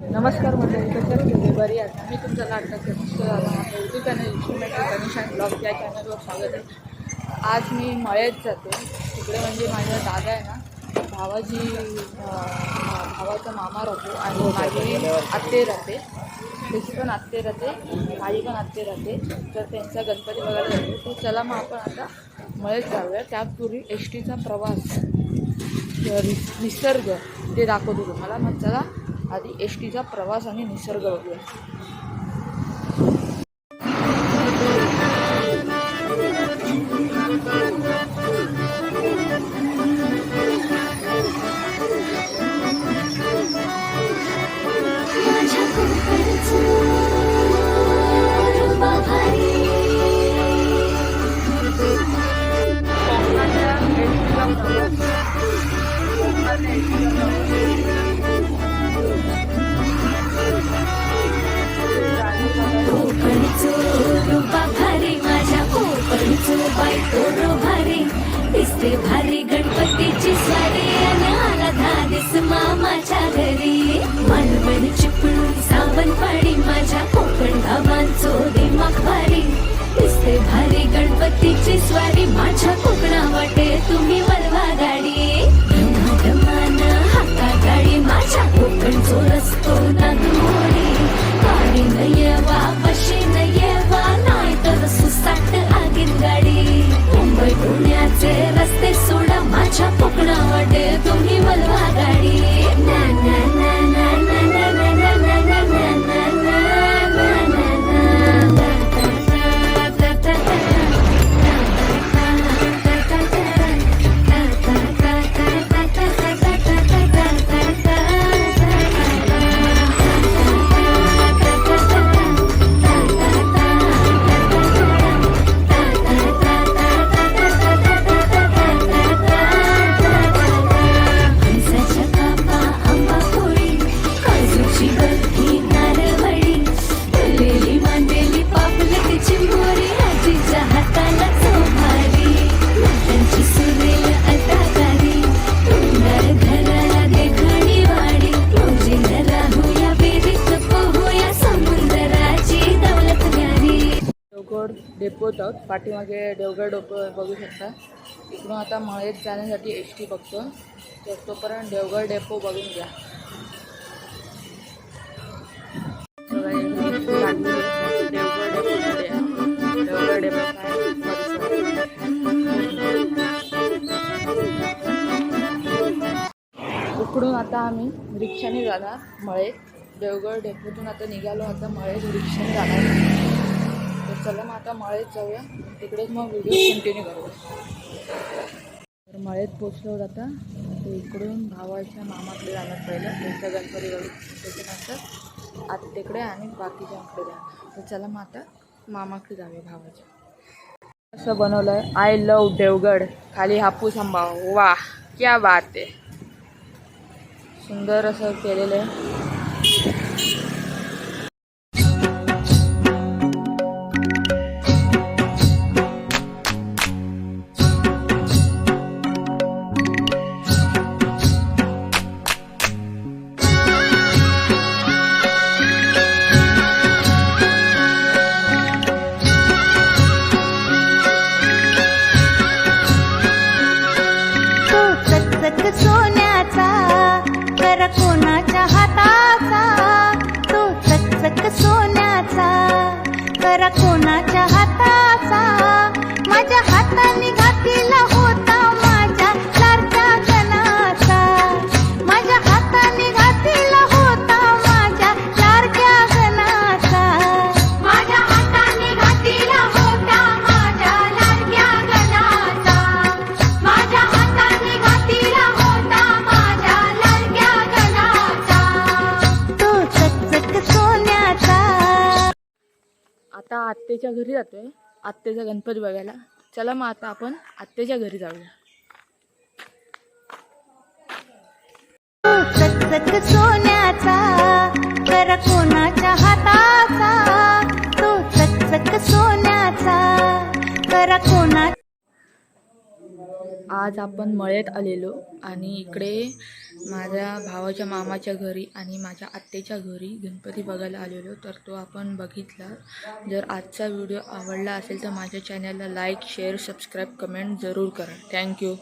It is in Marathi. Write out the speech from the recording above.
नमस्कार मंडळी, कशा तुम्ही? बरी आहे. मी तुमचा लाडका आपल्या यूट्यूब चॅनल इन्स्ट्रुमेंट गणेशान ब्लॉग या चॅनलवर स्वागत आहे. आज मी मळ्यात जाते. तिकडे म्हणजे माझा दादा आहे ना, भावाचा मामा राहतो आणि माझी आत्ते राहते. त्याची पण आत्ते राहते, माझी पण आत्ते राहते. तर त्यांचा गणपती बघायला जातो. तर चला मग आपण आता मळ्यात जाऊया. त्यापूर्वी एस टीचा प्रवास, निसर्ग ते दाखवतो तुम्हाला. मग चला आधी एस टीचा प्रवास आणि निसर्ग बघूया. दिसते भारी गणपतीची स्वारी आणि आला धादिस मामाच्या घरी. मालवण चिपळूण सावंतवाडी माझ्या कोकण गावांचो दिमाग भारी. दिसते भारी गणपतीची स्वारी माझ्या कोकणा वाटे तुम्ही वळवा गाडी. धमान हाका गाडी माझ्या कोकणचो रस्तो नागमोडी. गाडी न येवा बशी न येवा नाही तर सुसाट आगीन गाडी. मुंबई पुण्याचे रस्ते सोडा माझ्या कोकणा वाटे तुम्ही वळवा गाडी. ना ना ना ना ना ना ना ना ना ना ना डेपोत आहोत. पाठीमागे देवगड डेपो बघू शकता. इकडून आता मळ्यात जाण्यासाठी एस टी बघतो. तर तोपर्यंत देवगड डेपो बघून घ्या. देवगड डेपो उकडून आता आम्ही रिक्षाने जाणार मळ्यात. देवगड डेपोतून आता निघालो. आता मळ्यात रिक्षाने जाणार. तर चला मग आता मळ्यात जाऊया. तिकडेच मग व्हिडिओ कंटिन्यू करूया. तर मळ्यात पोचलो आता. तर इकडून भावाच्या मामाकडे जाणार पहिलं. त्यांचा गणपती बघू. त्याच्यानंतर आत्तेकडे आणि बाकीच्यांकडे जाणार. तर चला मग आता मामाकडे जाऊया भावाच्या. असं बनवलं आहे, आय लव देवगड. खाली हापूस आंबा. वा क्या बात आहे. सुंदर असं केलेलं आहे. सोन्याचा कर कोणाच्या हाताचा. तो चकचक सोन्याचा कर कोणाच्या हाताचा. माझ्या हाताने घातलेला होता माझ्या लाडक्या गणाचा. माझ्या हाताने घातलेला होता माझ्या लाडक्या गणाचा. माझ्या हाताने घातलेला होता माझ्या लाडक्या गणाचा. माझ्या हाताने घातलेला होता माझ्या लाडक्या गणाचा. तो चकचक सोन्याचा. आता आत्तेच्या घरी जातोय. आत्तेचा गणपती बघायला. चला मग आता आपण आत्तेच्या घरी जाऊया. तो चकचक सोन्याचा कर कोणाच्या हाताचा. तो चकचक सोन्याचा कर कोणा. आज आपण मळ्यात आलेलो आणि इकडे माझ्या भावाच्या मामाच्या घरी आणि माझ्या आत्याच्या घरी गणपती बघायला आलेलो, तर तो आपण बघितला. जर आजचा व्हिडिओ आवडला असेल तर माझ्या चॅनलला लाईक, शेअर, सबस्क्राईब, कमेंट जरूर करा. थँक्यू.